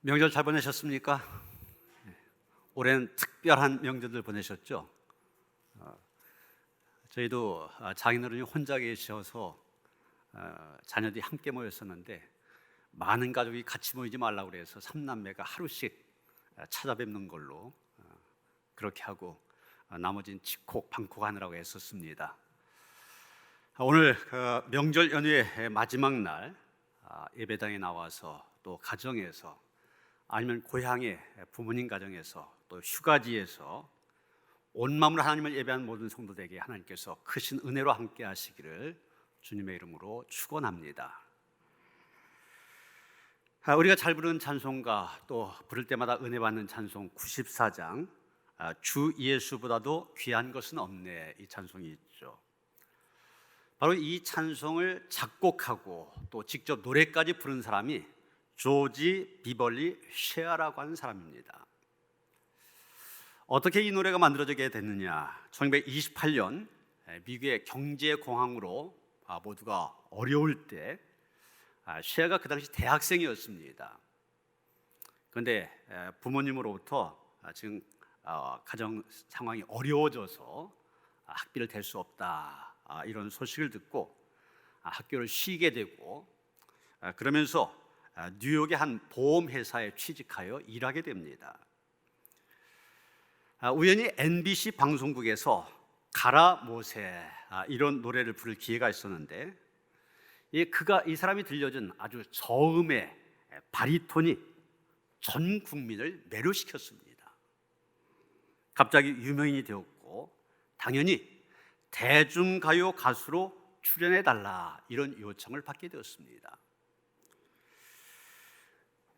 명절 잘 보내셨습니까? 올해는 특별한 명절들 보내셨죠? 저희도 장인어른이 혼자 계셔서 자녀들이 함께 모였었는데 많은 가족이 같이 모이지 말라고 그래서 삼남매가 하루씩 찾아뵙는 걸로 그렇게 하고 나머지는 집콕 방콕 하느라고 애썼습니다. 오늘 명절 연휴의 마지막 날 예배당에 나와서 또 가정에서 아니면 고향의 부모님 가정에서 또 휴가지에서 온 마음으로 하나님을 예배하는 모든 성도들에게 하나님께서 크신 은혜로 함께 하시기를 주님의 이름으로 축원합니다. 우리가 잘 부르는 찬송가 또 부를 때마다 은혜 받는 찬송 94장 주 예수보다도 귀한 것은 없네, 이 찬송이 있죠. 바로 이 찬송을 작곡하고 또 직접 노래까지 부른 사람이 조지 비벌리 셰아라고 하는 사람입니다. 어떻게 이 노래가 만들어지게 됐느냐? 1928년 미국의 경제공황으로 모두가 어려울 때 셰아가 그 당시 대학생이었습니다. 그런데 부모님으로부터 지금 가정 상황이 어려워져서 학비를 댈 수 없다, 이런 소식을 듣고 학교를 쉬게 되고 그러면서 뉴욕의 한 보험회사에 취직하여 일하게 됩니다. 우연히 MBC 방송국에서 가라 모세, 이런 노래를 부를 기회가 있었는데 이 사람이 들려준 아주 저음의 바리톤이 전 국민을 매료시켰습니다. 갑자기 유명인이 되었고 당연히 대중가요 가수로 출연해달라, 이런 요청을 받게 되었습니다.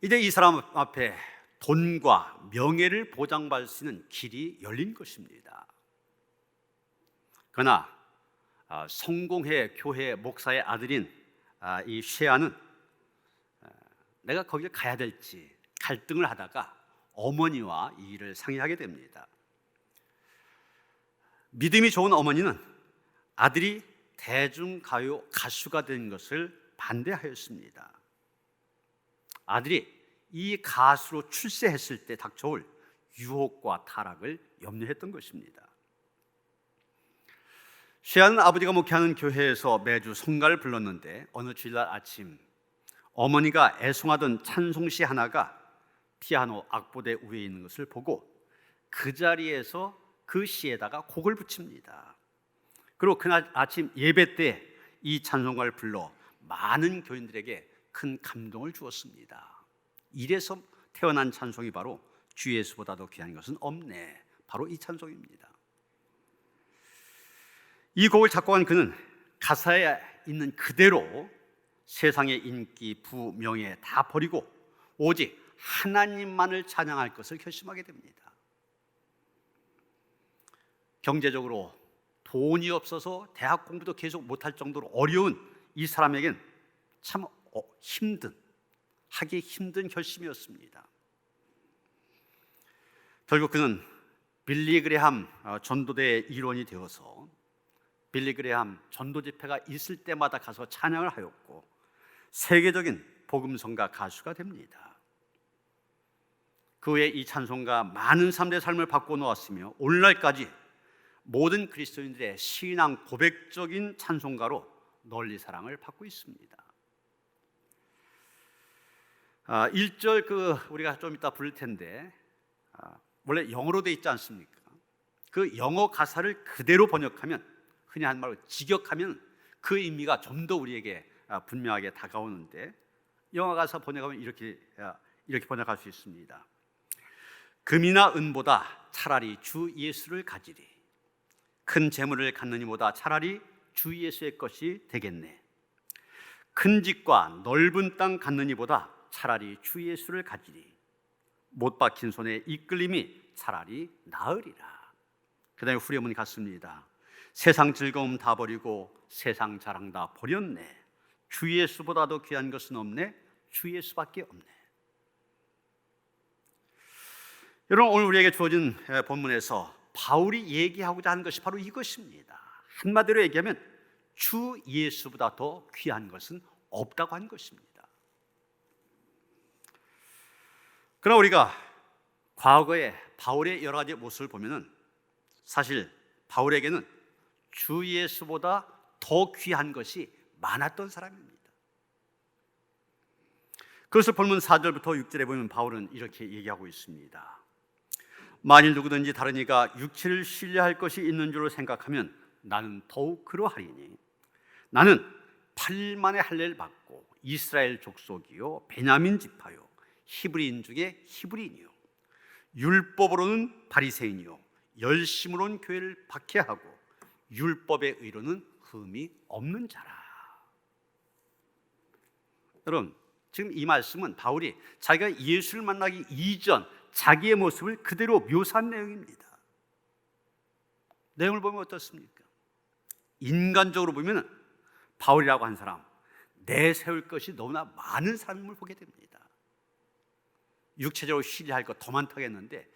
이제 이 사람 앞에 돈과 명예를 보장받을 수 있는 길이 열린 것입니다. 그러나 성공회 교회 목사의 아들인 이 셰아는 내가 거기를 가야 될지 갈등을 하다가 어머니와 이 일을 상의하게 됩니다. 믿음이 좋은 어머니는 아들이 대중가요 가수가 된 것을 반대하였습니다. 아들이 이 가수로 출세했을 때 닥쳐올 유혹과 타락을 염려했던 것입니다. 셰아는 아버지가 목회하는 교회에서 매주 성가를 불렀는데 어느 주일날 아침 어머니가 애송하던 찬송시 하나가 피아노 악보대 위에 있는 것을 보고 그 자리에서 그 시에다가 곡을 붙입니다. 그리고 그날 아침 예배 때 이 찬송가를 불러 많은 교인들에게 큰 감동을 주었습니다. 이래서 태어난 찬송이 바로 주 예수보다도 귀한 것은 없네, 바로 이 찬송입니다. 이 곡을 작곡한 그는 가사에 있는 그대로 세상의 인기, 부, 명예 다 버리고 오직 하나님만을 찬양할 것을 결심하게 됩니다. 경제적으로 돈이 없어서 대학 공부도 계속 못할 정도로 어려운 이 사람에겐 참 하기 힘든 결심이었습니다. 결국 그는 빌리 그레함 전도대의 일원이 되어서 빌리 그레함 전도 집회가 있을 때마다 가서 찬양을 하였고 세계적인 복음성가 가수가 됩니다. 그 후에 이 찬송가 많은 사람들의 삶을 바꿔 놓았으며 오늘날까지 모든 그리스도인들의 신앙 고백적인 찬송가로 널리 사랑을 받고 있습니다. 1절 우리가 좀 이따 부를 텐데 원래 영어로 돼 있지 않습니까? 그 영어 가사를 그대로 번역하면, 흔히 하는 말로 직역하면 그 의미가 좀 더 우리에게 분명하게 다가오는데 영어 가사 번역하면 이렇게 번역할 수 있습니다. 금이나 은보다 차라리 주 예수를 가지리, 큰 재물을 갖느니보다 차라리 주 예수의 것이 되겠네. 큰 집과 넓은 땅 갖느니보다 차라리 주 예수를 가지리, 못 박힌 손에 이끌림이 차라리 나으리라. 그 다음에 후렴은 같습니다. 세상 즐거움 다 버리고 세상 자랑 다 버렸네. 주 예수보다도 귀한 것은 없네. 주 예수밖에 없네. 여러분, 오늘 우리에게 주어진 본문에서 바울이 얘기하고자 하는 것이 바로 이것입니다. 한마디로 얘기하면 주 예수보다 더 귀한 것은 없다고 한 것입니다. 그러나 우리가 과거에 바울의 여러 가지 모습을 보면은 사실 바울에게는 주 예수보다 더 귀한 것이 많았던 사람입니다. 그것을 본문 4절부터 6절에 보면 바울은 이렇게 얘기하고 있습니다. 만일 누구든지 다른 이가 육체를 신뢰할 것이 있는 줄로 생각하면 나는 더욱 그러하리니 나는 8만의 할례를 받고 이스라엘 족속이요 베냐민 지파요 히브리인 중에 히브리인이요 율법으로는 바리새인이요 열심으로는 교회를 박해하고 율법의 의로는 흠이 없는 자라. 여러분, 지금 이 말씀은 바울이 자기가 예수를 만나기 이전 자기의 모습을 그대로 묘사한 내용입니다. 내용을 보면 어떻습니까? 인간적으로 보면 바울이라고 한 사람, 내세울 것이 너무나 많은 사람임을 보게 됩니다. 육체적으로 신뢰할 것 더 많다고 했는데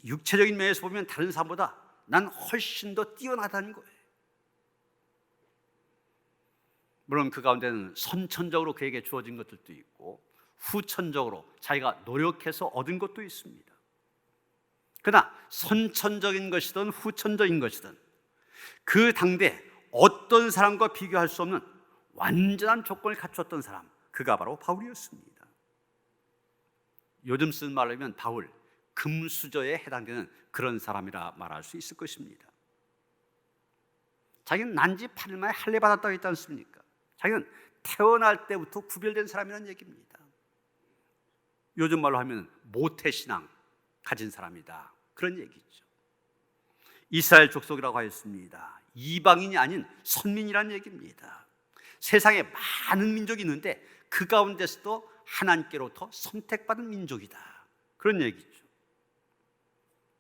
육체적인 면에서 보면 다른 사람보다 난 훨씬 더 뛰어나다는 거예요. 물론 그 가운데는 선천적으로 그에게 주어진 것들도 있고 후천적으로 자기가 노력해서 얻은 것도 있습니다. 그러나 선천적인 것이든 후천적인 것이든 그 당대 어떤 사람과 비교할 수 없는 완전한 조건을 갖췄던 사람, 그가 바로 바울이었습니다. 요즘 쓰는 말로 하면 바울, 금수저에 해당되는 그런 사람이라 말할 수 있을 것입니다. 자기는 난지 8일만에 할례 받았다고 했지 않습니까? 자기는 태어날 때부터 구별된 사람이라는 얘기입니다. 요즘 말로 하면 모태신앙 가진 사람이다, 그런 얘기죠. 이스라엘 족속이라고 하였습니다. 이방인이 아닌 선민이라는 얘기입니다. 세상에 많은 민족이 있는데 그 가운데서도 하나님께로부터 선택받은 민족이다, 그런 얘기죠.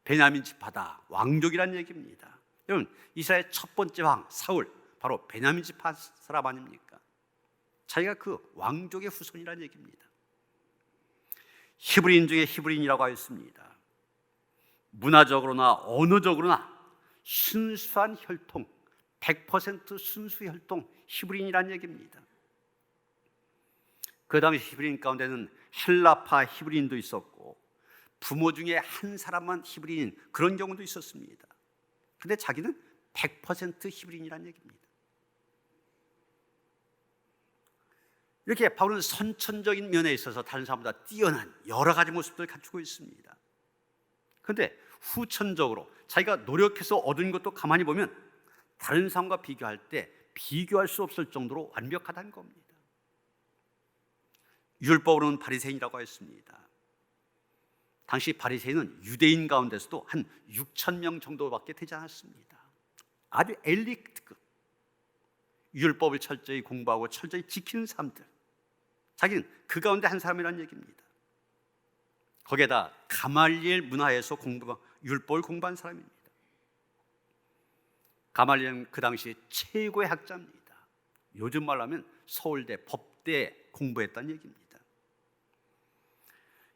베냐민 지파다, 왕족이라는 얘기입니다. 여러분, 이스라엘 첫 번째 왕 사울, 바로 베냐민 지파 사람 아닙니까? 자기가 그 왕족의 후손이라는 얘기입니다. 히브리인 중에 히브리인이라고 하였습니다. 문화적으로나 언어적으로나 순수한 혈통, 100% 순수 혈통 히브리인이라는 얘기입니다. 그 당시 히브리인 가운데는 헬라파 히브리인도 있었고 부모 중에 한 사람만 히브리인, 그런 경우도 있었습니다. 그런데 자기는 100% 히브리인이라는 얘기입니다. 이렇게 바울은 선천적인 면에 있어서 다른 사람보다 뛰어난 여러 가지 모습들을 갖추고 있습니다. 그런데 후천적으로 자기가 노력해서 얻은 것도 가만히 보면 다른 사람과 비교할 때 비교할 수 없을 정도로 완벽하다는 겁니다. 율법으로는 바리새인이라고 했습니다. 당시 바리새인은 유대인 가운데서도 한 6천 명 정도밖에 되지 않았습니다. 아주 엘리트급, 율법을 철저히 공부하고 철저히 지키는 사람들, 자기는 그 가운데 한 사람이라는 얘기입니다. 거기에다 가말리엘 문화에서 율법을 공부한 사람입니다. 가말리엘은 그 당시 최고의 학자입니다. 요즘 말로 하면 서울대 법대 공부했다는 얘기입니다.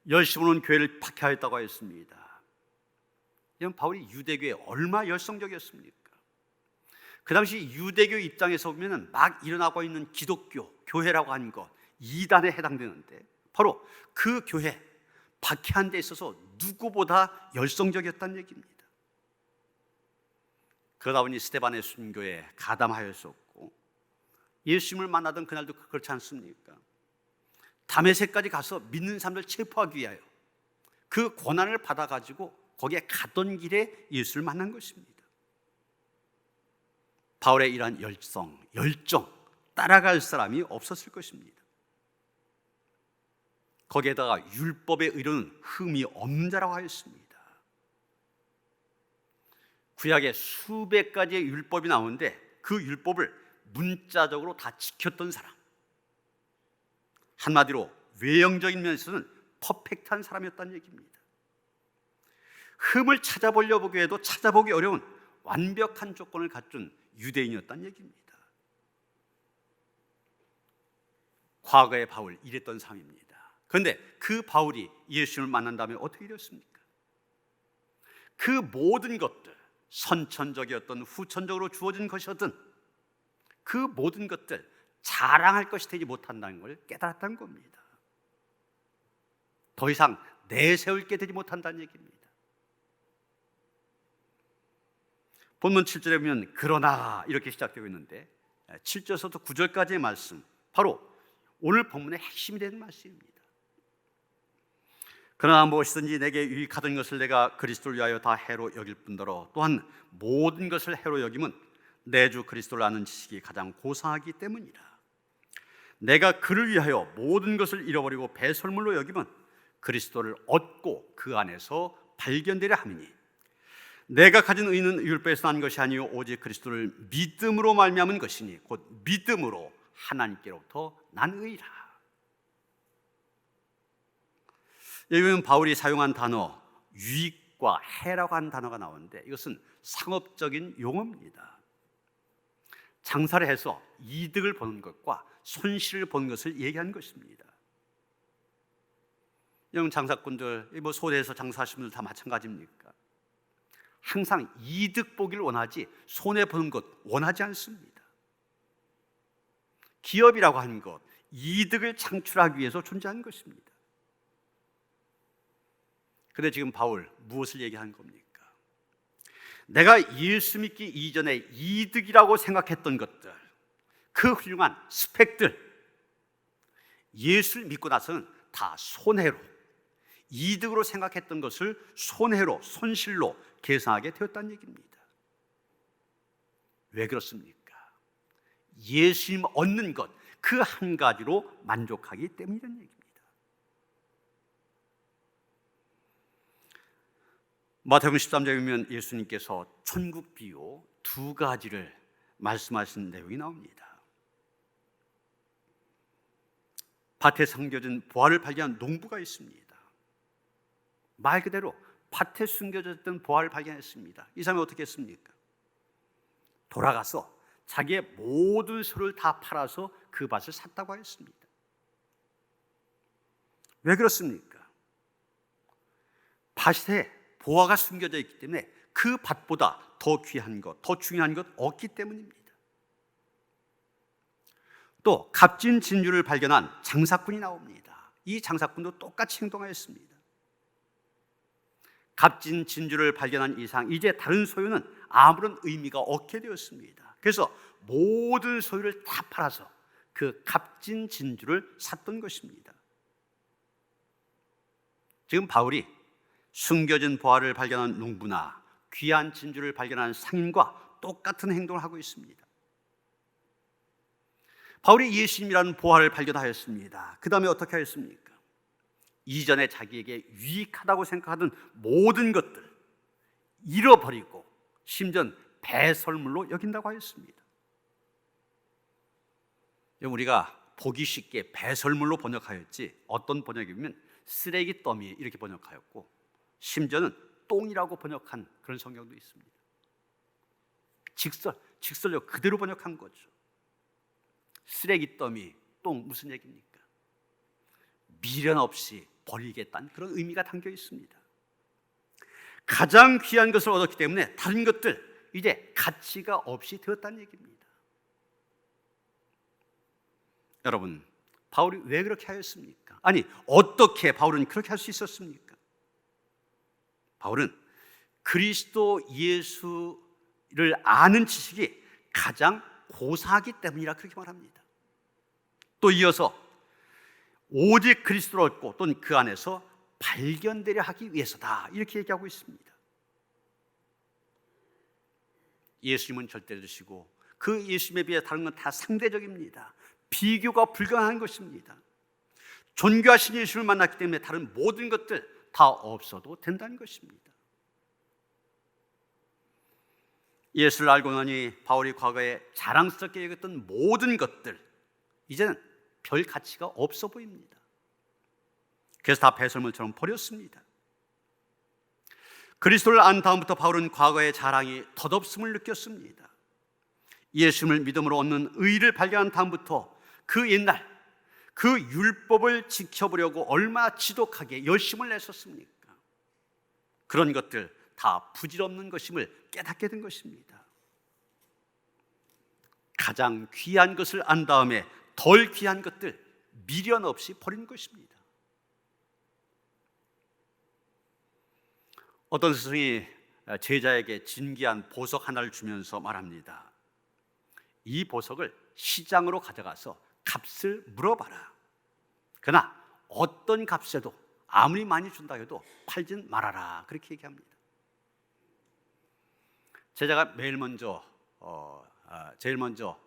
열심으로는 교회를 박해하였다고 했습니다. 이건 바울이 유대교에 얼마나 열성적이었습니까? 그 당시 유대교 입장에서 보면 막 일어나고 있는 기독교 교회라고 하는 것, 이단에 해당되는데 바로 그 교회 박해한 데 있어서 누구보다 열성적이었다는 얘기입니다. 그러다 보니 스데반의 순교에 가담하였었고 예수님을 만나던 그날도 그렇지 않습니까? 다메섹까지 가서 믿는 사람들 체포하기 위하여 그 고난을 받아가지고 거기에 가던 길에 예수를 만난 것입니다. 바울의 이러한 열정 따라갈 사람이 없었을 것입니다. 거기에다가 율법의 의로는 흠이 없는 자라고 하였습니다. 구약에 수백 가지의 율법이 나오는데 그 율법을 문자적으로 다 지켰던 사람, 한마디로 외형적인 면에서는 퍼펙트한 사람이었다는 얘기입니다. 흠을 찾아보려고 해도 찾아보기 어려운 완벽한 조건을 갖춘 유대인이었다는 얘기입니다. 과거의 바울, 이랬던 사람입니다. 그런데 그 바울이 예수님을 만난 다음에 어떻게 되었습니까? 그 모든 것들, 선천적이었던 후천적으로 주어진 것이었던 그 모든 것들 자랑할 것이 되지 못한다는 걸 깨달았다는 겁니다. 더 이상 내세울 게 되지 못한다는 얘기입니다. 본문 7절에 보면 그러나 이렇게 시작되고 있는데 7절에서부터 9절까지의 말씀, 바로 오늘 본문의 핵심이 되는 말씀입니다. 그러나 무엇이든지 내게 유익하던 것을 내가 그리스도를 위하여 다 해로 여길 뿐더러 또한 모든 것을 해로 여김은 내 주 그리스도를 아는 지식이 가장 고상하기 때문이라. 내가 그를 위하여 모든 것을 잃어버리고 배설물로 여김은 그리스도를 얻고 그 안에서 발견되려 함이니 내가 가진 의는 율법에서 난 것이 아니요 오직 그리스도를 믿음으로 말미암은 것이니 곧 믿음으로 하나님께로부터 난 의라. 여기 보면 바울이 사용한 단어 유익과 해라고 하는 단어가 나오는데 이것은 상업적인 용어입니다. 장사를 해서 이득을 보는 것과 손실을 보는 것을 얘기하는 것입니다. 여러분 장사꾼들, 소대에서 장사하시는 분들 다 마찬가지입니까? 항상 이득 보기를 원하지 손해 보는 것 원하지 않습니다. 기업이라고 하는 것, 이득을 창출하기 위해서 존재하는 것입니다. 그런데 지금 바울 무엇을 얘기하는 겁니까? 내가 예수 믿기 이전에 이득이라고 생각했던 것들, 그 훌륭한 스펙들, 예수를 믿고 나서는 다 손해로, 이득으로 생각했던 것을 손해로, 손실로 계산하게 되었다는 얘기입니다. 왜 그렇습니까? 예수님 얻는 것, 그 한 가지로 만족하기 때문이라는 얘기입니다. 마태복음 13장에 보면 예수님께서 천국 비유 두 가지를 말씀하신 내용이 나옵니다. 밭에 숨겨진 보화를 발견한 농부가 있습니다. 말 그대로 밭에 숨겨졌던 보화를 발견했습니다. 이 사람이 어떻게 했습니까? 돌아가서 자기의 모든 소를 다 팔아서 그 밭을 샀다고 했습니다. 왜 그렇습니까? 밭에 보화가 숨겨져 있기 때문에 그 밭보다 더 귀한 것, 더 중요한 것 없기 때문입니다. 또 값진 진주를 발견한 장사꾼이 나옵니다. 이 장사꾼도 똑같이 행동하였습니다. 값진 진주를 발견한 이상 이제 다른 소유는 아무런 의미가 없게 되었습니다. 그래서 모든 소유를 다 팔아서 그 값진 진주를 샀던 것입니다. 지금 바울이 숨겨진 보화를 발견한 농부나 귀한 진주를 발견한 상인과 똑같은 행동을 하고 있습니다. 바울이 예수님이라는 보화를 발견하였습니다. 그 다음에 어떻게 하였습니까? 이전에 자기에게 유익하다고 생각하던 모든 것들 잃어버리고 심지어 배설물로 여긴다고 하였습니다. 우리가 보기 쉽게 배설물로 번역하였지 어떤 번역이면 쓰레기 더미 이렇게 번역하였고 심지어는 똥이라고 번역한 그런 성경도 있습니다. 직설로 그대로 번역한 거죠. 쓰레기 더미, 똥 무슨 얘기입니까? 미련 없이 버리겠다는 그런 의미가 담겨 있습니다. 가장 귀한 것을 얻었기 때문에 다른 것들 이제 가치가 없이 되었다는 얘기입니다. 여러분, 바울이 왜 그렇게 하였습니까? 아니, 어떻게 바울은 그렇게 할 수 있었습니까? 바울은 그리스도 예수를 아는 지식이 가장 고사하기 때문이라 그렇게 말합니다. 또 이어서 오직 그리스도를 얻고 또는 그 안에서 발견되려 하기 위해서다 이렇게 얘기하고 있습니다. 예수님은 절대적이시고 그 예수님에 비해 다른 건 다 상대적입니다. 비교가 불가능한 것입니다. 존귀하신 예수를 만났기 때문에 다른 모든 것들 다 없어도 된다는 것입니다. 예수를 알고 나니 바울이 과거에 자랑스럽게 여겼던 모든 것들 이제는 별 가치가 없어 보입니다. 그래서 다 배설물처럼 버렸습니다. 그리스도를 안 다음부터 바울은 과거의 자랑이 덧없음을 느꼈습니다. 예수님을 믿음으로 얻는 의를 발견한 다음부터 그 옛날 그 율법을 지켜보려고 얼마나 지독하게 열심을 냈었습니까? 그런 것들 다 부질없는 것임을 깨닫게 된 것입니다. 가장 귀한 것을 안 다음에 덜 귀한 것들 미련 없이 버린 것입니다. 어떤 스승이 제자에게 진귀한 보석 하나를 주면서 말합니다. 이 보석을 시장으로 가져가서 값을 물어봐라. 그러나 어떤 값에도 아무리 많이 준다 해도 팔진 말아라. 그렇게 얘기합니다. 제자가 제일 먼저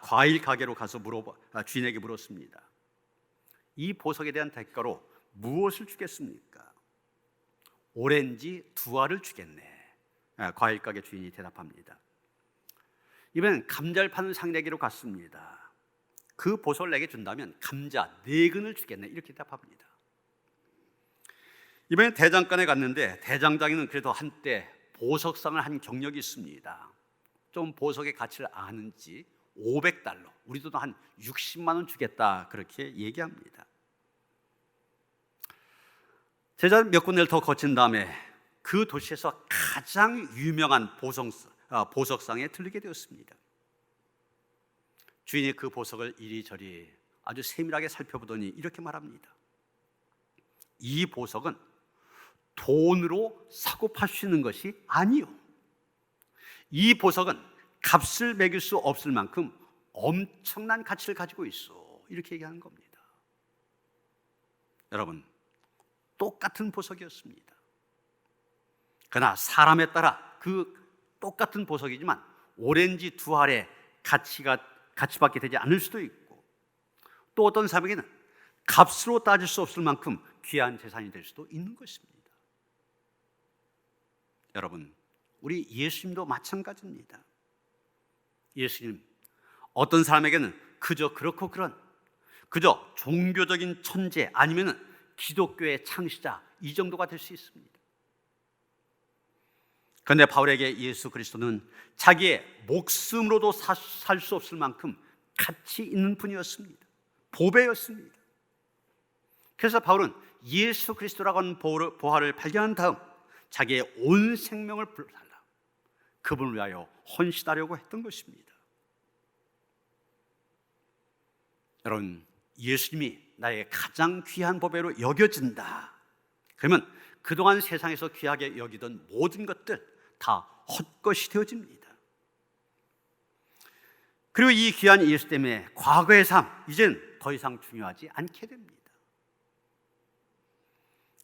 과일 가게로 가서 주인에게 물었습니다. 이 보석에 대한 대가로 무엇을 주겠습니까? 오렌지 2알을 주겠네. 과일 가게 주인이 대답합니다. 이번엔 감자를 파는 상인에게로 갔습니다. 그 보석을 내게 준다면 감자 4근을 주겠네. 이렇게 대답합니다. 이번엔 대장간에 갔는데 대장장이는 그래도 한때 보석상을 한 경력이 있습니다. 좀 보석의 가치를 아는지 $500, 우리도 한 60만 원 주겠다 그렇게 얘기합니다. 제자는 몇 군데를 더 거친 다음에 그 도시에서 가장 유명한 보석상에 들르게 되었습니다. 주인이 그 보석을 이리저리 아주 세밀하게 살펴보더니 이렇게 말합니다. 이 보석은 돈으로 사고 팔 수 있는 것이 아니요. 이 보석은 값을 매길 수 없을 만큼 엄청난 가치를 가지고 있어. 이렇게 얘기하는 겁니다. 여러분, 똑같은 보석이었습니다. 그러나 사람에 따라 그 똑같은 보석이지만 오렌지 2알의 가치밖에 되지 않을 수도 있고, 또 어떤 사람에게는 값으로 따질 수 없을 만큼 귀한 재산이 될 수도 있는 것입니다. 여러분, 우리 예수님도 마찬가지입니다. 예수님, 어떤 사람에게는 그저 그렇고 그저 종교적인 천재 아니면 기독교의 창시자 이 정도가 될 수 있습니다. 그런데 바울에게 예수 그리스도는 자기의 목숨으로도 살 수 없을 만큼 가치 있는 분이었습니다. 보배였습니다. 그래서 바울은 예수 그리스도라고 하는 보화를 발견한 다음 자기의 온 생명을 불살라 그분을 위하여 헌신하려고 했던 것입니다. 여러분, 예수님이 나의 가장 귀한 보배로 여겨진다. 그러면 그동안 세상에서 귀하게 여기던 모든 것들 다 헛것이 되어집니다. 그리고 이 귀한 예수 때문에 과거의 삶 이젠 더 이상 중요하지 않게 됩니다.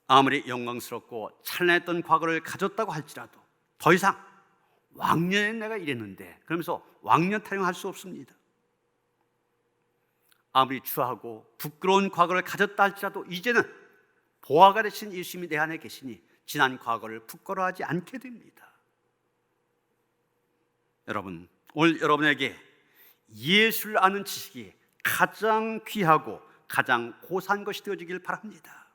아무리 영광스럽고 찬란했던 과거를 가졌다고 할지라도 더 이상 왕년에 내가 이랬는데 그러면서 왕년 타령할 수 없습니다. 아무리 추하고 부끄러운 과거를 가졌다 할지라도 이제는 보화가 되신 예수님이 내 안에 계시니 지난 과거를 부끄러워하지 않게 됩니다. 여러분, 오늘 여러분에게 예수를 아는 지식이 가장 귀하고 가장 고사한 것이 되어지길 바랍니다.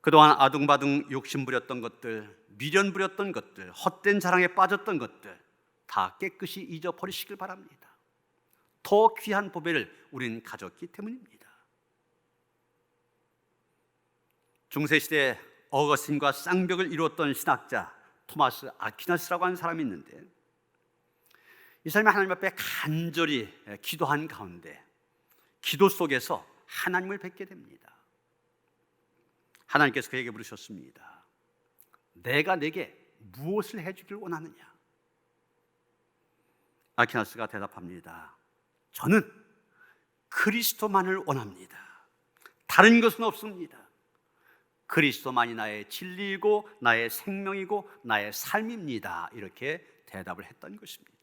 그동안 아둥바둥 욕심부렸던 것들, 미련 부렸던 것들, 헛된 자랑에 빠졌던 것들 다 깨끗이 잊어버리시길 바랍니다. 더 귀한 보배를 우리는 가졌기 때문입니다. 중세시대 어거스틴과 쌍벽을 이루었던 신학자 토마스 아퀴나스라고 하는 사람이 있는데, 이 사람이 하나님 앞에 간절히 기도한 가운데 기도 속에서 하나님을 뵙게 됩니다. 하나님께서 그에게 물으셨습니다. 내가 내게 무엇을 해주길 원하느냐? 아퀴나스가 대답합니다. 저는 그리스도만을 원합니다. 다른 것은 없습니다. 그리스도만이 나의 진리이고 나의 생명이고 나의 삶입니다. 이렇게 대답을 했던 것입니다.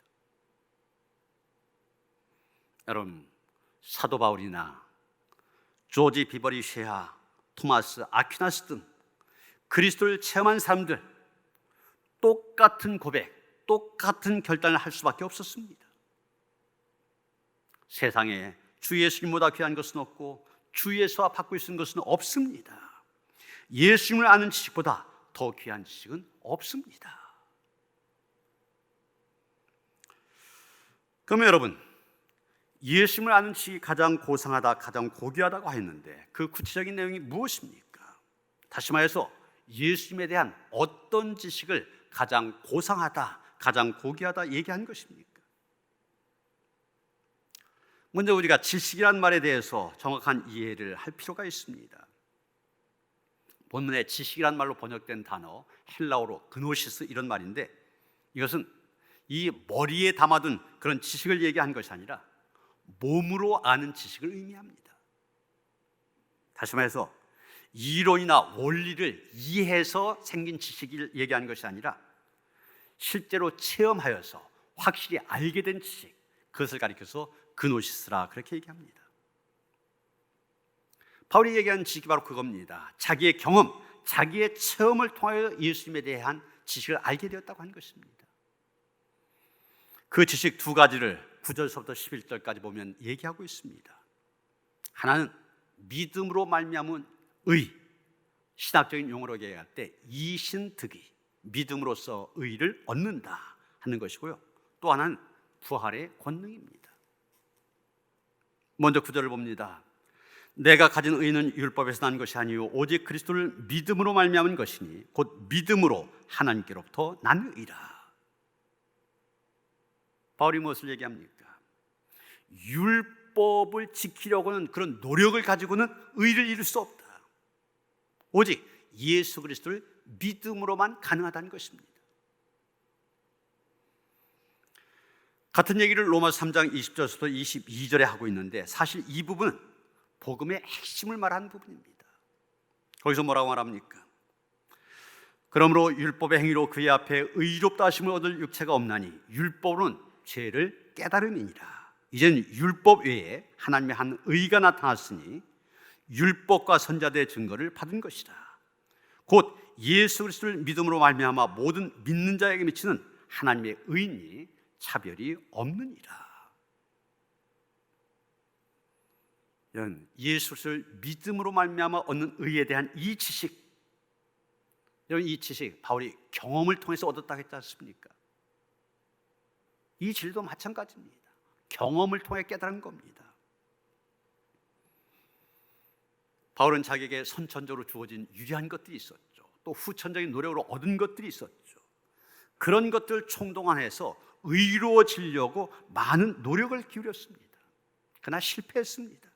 여러분, 사도 바울이나 조지 비버리 쉐하, 토마스 아퀴나스 등 그리스도를 체험한 사람들 똑같은 고백, 똑같은 결단을 할 수밖에 없었습니다. 세상에 주 예수님보다 귀한 것은 없고 주 예수와 바꿀 수 있는 것은 없습니다. 예수님을 아는 지식보다 더 귀한 지식은 없습니다. 그러면 여러분, 예수님을 아는 지식이 가장 고상하다, 가장 고귀하다고 했는데 그 구체적인 내용이 무엇입니까? 다시 말해서 예수님에 대한 어떤 지식을 가장 고상하다, 가장 고귀하다 얘기한 것입니까? 먼저 우리가 지식이란 말에 대해서 정확한 이해를 할 필요가 있습니다. 본문에 지식이란 말로 번역된 단어 헬라어로 그노시스 이런 말인데, 이것은 이 머리에 담아둔 그런 지식을 얘기한 것이 아니라 몸으로 아는 지식을 의미합니다. 다시 말해서 이론이나 원리를 이해해서 생긴 지식을 얘기하는 것이 아니라 실제로 체험하여서 확실히 알게 된 지식, 그것을 가리켜서 그노시스라 그렇게 얘기합니다. 바울이 얘기하는 지식이 바로 그겁니다. 자기의 경험, 자기의 체험을 통하여 예수님에 대한 지식을 알게 되었다고 하는 것입니다. 그 지식 두 가지를 9절서부터 11절까지 보면 얘기하고 있습니다. 하나는 믿음으로 말미암은 의, 신학적인 용어로 얘기할 때 이신득의, 믿음으로써 의를 얻는다 하는 것이고요. 또 하나는 부활의 권능입니다. 먼저 9절을 봅니다. 내가 가진 의는 율법에서 난 것이 아니요 오직 그리스도를 믿음으로 말미암은 것이니 곧 믿음으로 하나님께로부터 난 의라. 바울이 무엇을 얘기합니까? 율법을 지키려고는 그런 노력을 가지고는 의를 이룰 수 없다. 오직 예수 그리스도를 믿음으로만 가능하다는 것입니다. 같은 얘기를 로마서 3장 20절부터 22절에 하고 있는데, 사실 이 부분은 복음의 핵심을 말하는 부분입니다. 거기서 뭐라고 말합니까? 그러므로 율법의 행위로 그의 앞에 의롭다 하심을 얻을 육체가 없나니 율법으로는 죄를 깨달음이니라. 이제는 율법 외에 하나님의 한 의가 나타났으니 율법과 선자들의 증거를 받은 것이다. 곧 예수 그리스도를 믿음으로 말미암아 모든 믿는 자에게 미치는 하나님의 의니 차별이 없느니라. 예수를 믿음으로 말미암아 얻는 의에 대한 이 지식, 여러분 이 지식 바울이 경험을 통해서 얻었다고 했지 않습니까? 이 진리도 마찬가지입니다. 경험을 통해 깨달은 겁니다. 바울은 자기에게 선천적으로 주어진 유리한 것들이 있었죠. 또 후천적인 노력으로 얻은 것들이 있었죠. 그런 것들을 총동원해서 의로워지려고 많은 노력을 기울였습니다. 그러나 실패했습니다.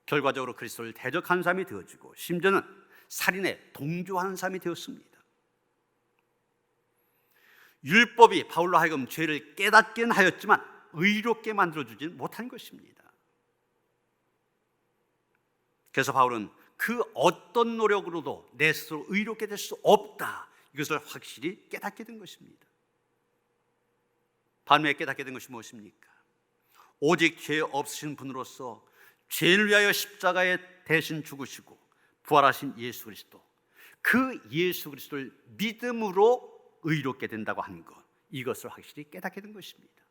결과적으로 그리스도를 대적하는 사람이 되어지고 심지어는 살인에 동조하는 사람이 되었습니다. 율법이 바울로 하여금 죄를 깨닫게는 하였지만 의롭게 만들어주지 못한 것입니다. 그래서 바울은 그 어떤 노력으로도 내 스스로 의롭게 될 수 없다, 이것을 확실히 깨닫게 된 것입니다. 반면에 깨닫게 된 것이 무엇입니까? 오직 죄 없으신 분으로서 죄를 위하여 십자가에 대신 죽으시고 부활하신 예수 그리스도, 그 예수 그리스도를 믿음으로 의롭게 된다고 하는 것, 이것을 확실히 깨닫게 된 것입니다.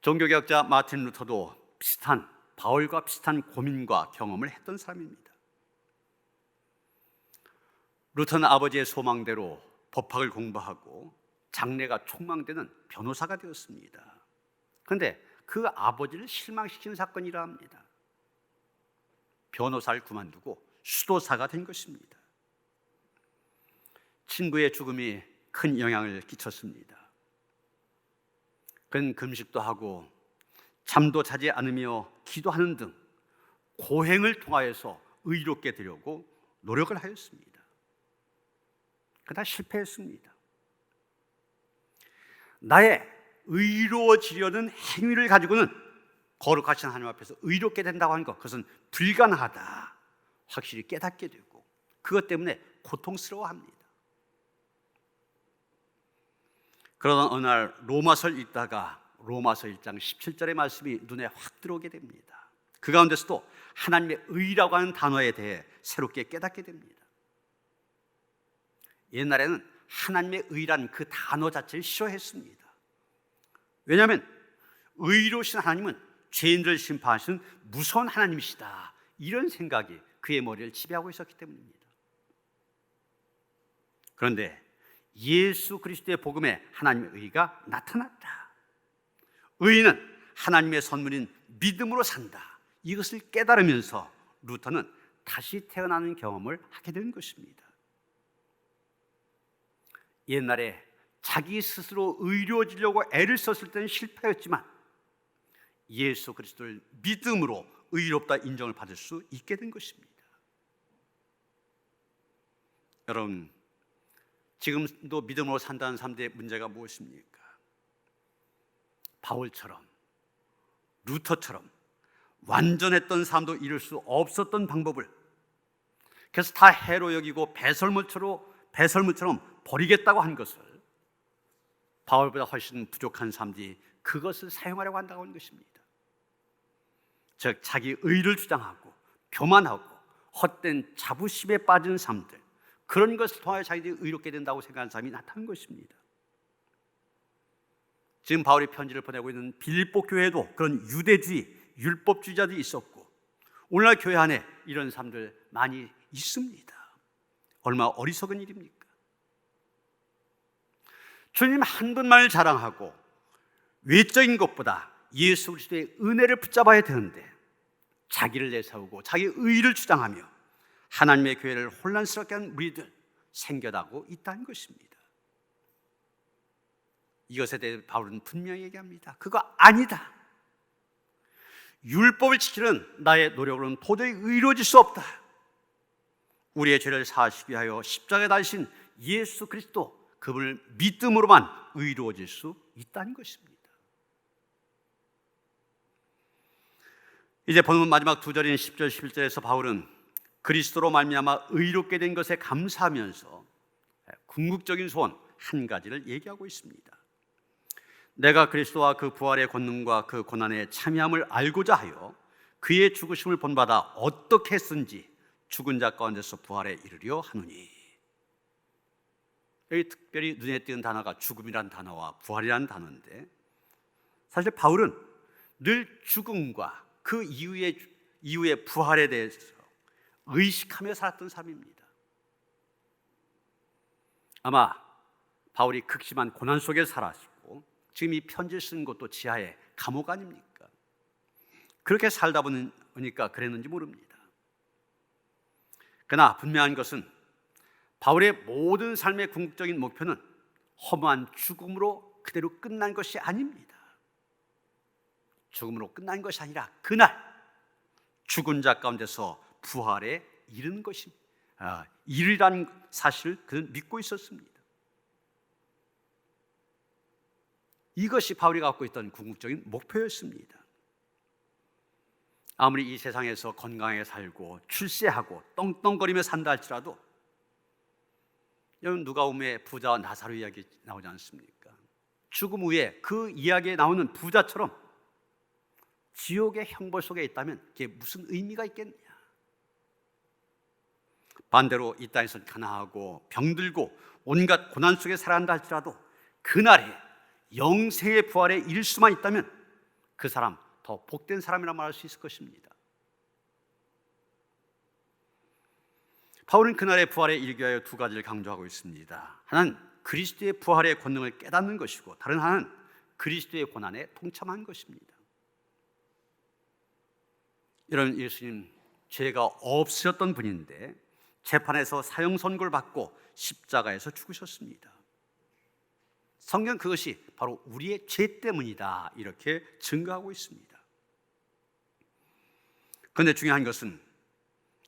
종교개혁자 마틴 루터도 바울과 비슷한 고민과 경험을 했던 사람입니다. 루터는 아버지의 소망대로 법학을 공부하고 장래가 촉망되는 변호사가 되었습니다. 그런데 그 아버지를 실망시킨 사건이라 합니다. 변호사를 그만두고 수도사가 된 것입니다. 친구의 죽음이 큰 영향을 끼쳤습니다. 그는 금식도 하고 잠도 자지 않으며 기도하는 등 고행을 통하여서 의롭게 되려고 노력을 하였습니다. 그러나 실패했습니다. 나의 의로워지려는 행위를 가지고는 거룩하신 하나님 앞에서 의롭게 된다고 하는 것, 그것은 불가능하다 확실히 깨닫게 되고 그것 때문에 고통스러워합니다. 그러던 어느 날 로마서를 읽다가 로마서 1장 17절의 말씀이 눈에 확 들어오게 됩니다. 그 가운데서도 하나님의 의라고 하는 단어에 대해 새롭게 깨닫게 됩니다. 옛날에는 하나님의 의란 그 단어 자체를 싫어했습니다. 왜냐하면 의로우신 하나님은 죄인들을 심판하시는 무서운 하나님이시다, 이런 생각이 그의 머리를 지배하고 있었기 때문입니다. 그런데 예수 그리스도의 복음에 하나님의 의가 나타났다. 의는 하나님의 선물인 믿음으로 산다, 이것을 깨달으면서 루터는 다시 태어나는 경험을 하게 된 것입니다. 옛날에 자기 스스로 의로워지려고 애를 썼을 때는 실패였지만 예수 그리스도를 믿음으로 의롭다 인정을 받을 수 있게 된 것입니다. 여러분, 지금도 믿음으로 산다는 사람들의 문제가 무엇입니까? 바울처럼, 루터처럼 완전했던 사람도 이룰 수 없었던 방법을, 그래서 다 해로 여기고 배설물처럼 버리겠다고 한 것을 바울보다 훨씬 부족한 사람들이 그것을 사용하려고 한다고 하는 것입니다. 즉 자기 의를 주장하고 교만하고 헛된 자부심에 빠진 사람들, 그런 것을 통하여 자기들이 의롭게 된다고 생각하는 사람이 나타난 것입니다. 지금 바울이 편지를 보내고 있는 빌립보 교회에도 그런 유대주의, 율법주의자들이 있었고 오늘날 교회 안에 이런 사람들 많이 있습니다. 얼마나 어리석은 일입니까? 주님 한 분만을 자랑하고 외적인 것보다 예수 그리스도의 은혜를 붙잡아야 되는데 자기를 내세우고 자기 의를 주장하며 하나님의 교회를 혼란스럽게 하는 무리들 생겨나고 있다는 것입니다. 이것에 대해 바울은 분명히 얘기합니다. 그거 아니다. 율법을 지키는 나의 노력으로는 도저히 의로워질 수 없다. 우리의 죄를 사하시기 위하여 십자가에 달리신 예수 그리스도, 그분을 믿음으로만 의로워질 수 있다는 것입니다. 이제 본문 마지막 두 절인 10절 11절에서 바울은 그리스도로 말미암아 의롭게 된 것에 감사하면서 궁극적인 소원 한 가지를 얘기하고 있습니다. 내가 그리스도와 그 부활의 권능과 그 고난에 참여함을 알고자 하여 그의 죽으심을 본받아 어떻게 했은지 죽은 자 가운데서 부활에 이르려 하노니. 여기 특별히 눈에 띄는 단어가 죽음이란 단어와 부활이란 단어인데, 사실 바울은 늘 죽음과 그 이후의 부활에 대해서 의식하며 살았던 사람입니다. 아마 바울이 극심한 고난 속에 살았고 지금 이 편지를 쓴 것도 지하의 감옥 아닙니까? 그렇게 살다 보니까 그랬는지 모릅니다. 그러나 분명한 것은 바울의 모든 삶의 궁극적인 목표는 허무한 죽음으로 그대로 끝난 것이 아닙니다. 죽음으로 끝난 것이 아니라 그날 죽은 자 가운데서 부활에 이르는 것이 이르라는 사실을 그는 믿고 있었습니다. 이것이 바울이 갖고 있던 궁극적인 목표였습니다. 아무리 이 세상에서 건강하게 살고 출세하고 떵떵거리며 산다 할지라도, 여러분 누가복음에 부자와 나사로 이야기 나오지 않습니까? 죽음 후에 그 이야기에 나오는 부자처럼 지옥의 형벌 속에 있다면 그게 무슨 의미가 있겠냐? 반대로 이 땅에서 가난하고 병들고 온갖 고난 속에 살아간다 할지라도 그날에 영생의 부활에 이를 수만 있다면 그 사람 더 복된 사람이라 말할 수 있을 것입니다. 바울은 그날의 부활에 이르기 위하여 두 가지를 강조하고 있습니다. 하나는 그리스도의 부활의 권능을 깨닫는 것이고, 다른 하나는 그리스도의 고난에 동참한 것입니다. 이런 예수님 죄가 없으셨던 분인데 재판에서 사형 선고를 받고 십자가에서 죽으셨습니다. 성경 그것이 바로 우리의 죄 때문이다 이렇게 증거하고 있습니다. 그런데 중요한 것은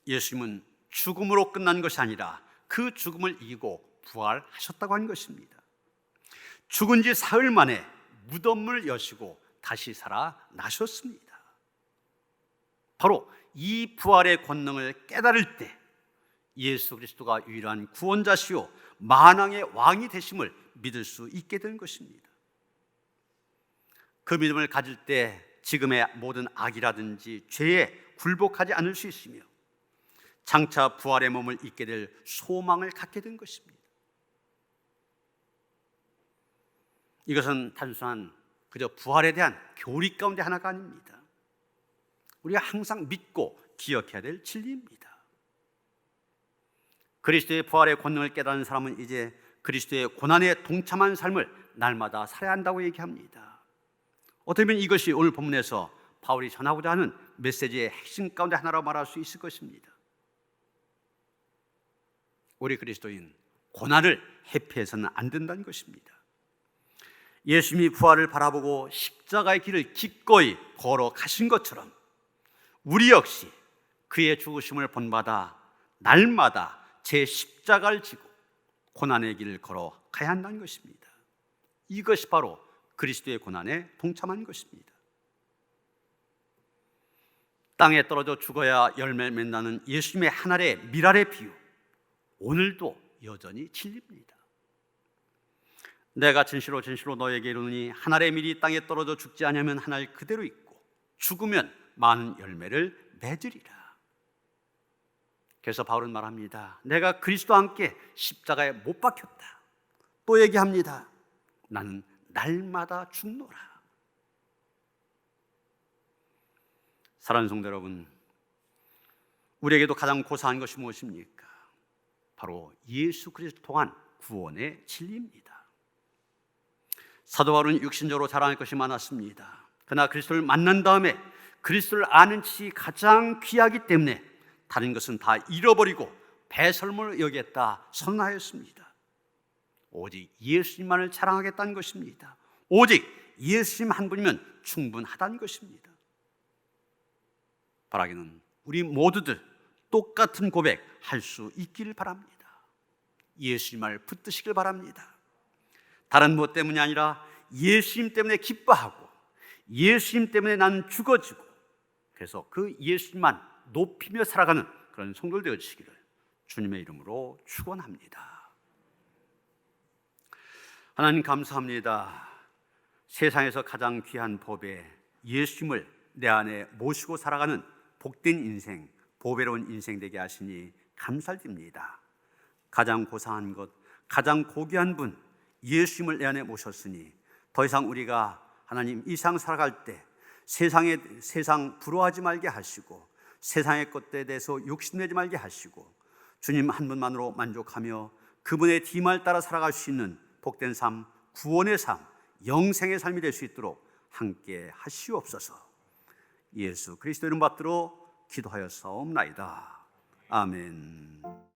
예수님은 죽음으로 끝난 것이 아니라 그 죽음을 이기고 부활하셨다고 하는 것입니다. 죽은 지 사흘 만에 무덤을 여시고 다시 살아나셨습니다. 바로 이 부활의 권능을 깨달을 때 예수 그리스도가 유일한 구원자시요 만왕의 왕이 되심을 믿을 수 있게 되는 것입니다. 그 믿음을 가질 때 지금의 모든 악이라든지 죄에 굴복하지 않을 수 있으며 장차 부활의 몸을 입게 될 소망을 갖게 된 것입니다. 이것은 단순한 그저 부활에 대한 교리 가운데 하나가 아닙니다. 우리가 항상 믿고 기억해야 될 진리입니다. 그리스도의 부활의 권능을 깨닫는 사람은 이제 그리스도의 고난에 동참한 삶을 날마다 살아야 한다고 얘기합니다. 어떻게 보면 이것이 오늘 본문에서 바울이 전하고자 하는 메시지의 핵심 가운데 하나라고 말할 수 있을 것입니다. 우리 그리스도인 고난을 회피해서는 안 된다는 것입니다. 예수님이 부활을 바라보고 십자가의 길을 기꺼이 걸어가신 것처럼 우리 역시 그의 죽으심을 본받아 날마다 제 십자가를 지고 고난의 길을 걸어가야 한다는 것입니다. 이것이 바로 그리스도의 고난에 동참하는 것입니다. 땅에 떨어져 죽어야 열매를 맺는다는 예수님의 한 알의 밀알의 비유, 오늘도 여전히 진리입니다. 내가 진실로 진실로 너에게 이르노니 한 알의 밀이 땅에 떨어져 죽지 않으면 한 알 그대로 있고 죽으면 많은 열매를 맺으리라. 그래서 바울은 말합니다. 내가 그리스도와 함께 십자가에 못 박혔다. 또 얘기합니다. 나는 날마다 죽노라. 사랑하는 성도 여러분, 우리에게도 가장 고사한 것이 무엇입니까? 바로 예수 그리스도 통한 구원의 진리입니다. 사도 바울은 육신적으로 자랑할 것이 많았습니다. 그러나 그리스도를 만난 다음에 그리스도를 아는 것이 가장 귀하기 때문에 다른 것은 다 잃어버리고 배설물을 여기겠다 선언하였습니다. 오직 예수님만을 자랑하겠다는 것입니다. 오직 예수님 한 분이면 충분하다는 것입니다. 바라기는 우리 모두들 똑같은 고백할 수 있기를 바랍니다. 예수님을 붙드시길 바랍니다. 다른 무엇 때문이 아니라 예수님 때문에 기뻐하고 예수님 때문에 나는 죽어지고 그래서 그 예수님만 높이며 살아가는 그런 성도들 되어주시기를 주님의 이름으로 축원합니다. 하나님 감사합니다. 세상에서 가장 귀한 법에 예수님을 내 안에 모시고 살아가는 복된 인생, 보배로운 인생 되게 하시니 감사드립니다. 가장 고상한 것, 가장 고귀한 분 예수님을 내 안에 모셨으니 더 이상 우리가 하나님 이 세상 살아갈 때 세상 부러워하지 말게 하시고 세상의 것들에 대해서 욕심내지 말게 하시고 주님 한 분만으로 만족하며 그분의 뒤말 따라 살아갈 수 있는 복된 삶, 구원의 삶, 영생의 삶이 될 수 있도록 함께 하시옵소서. 예수 그리스도 이름 받들어 기도하였사옵나이다. 아멘.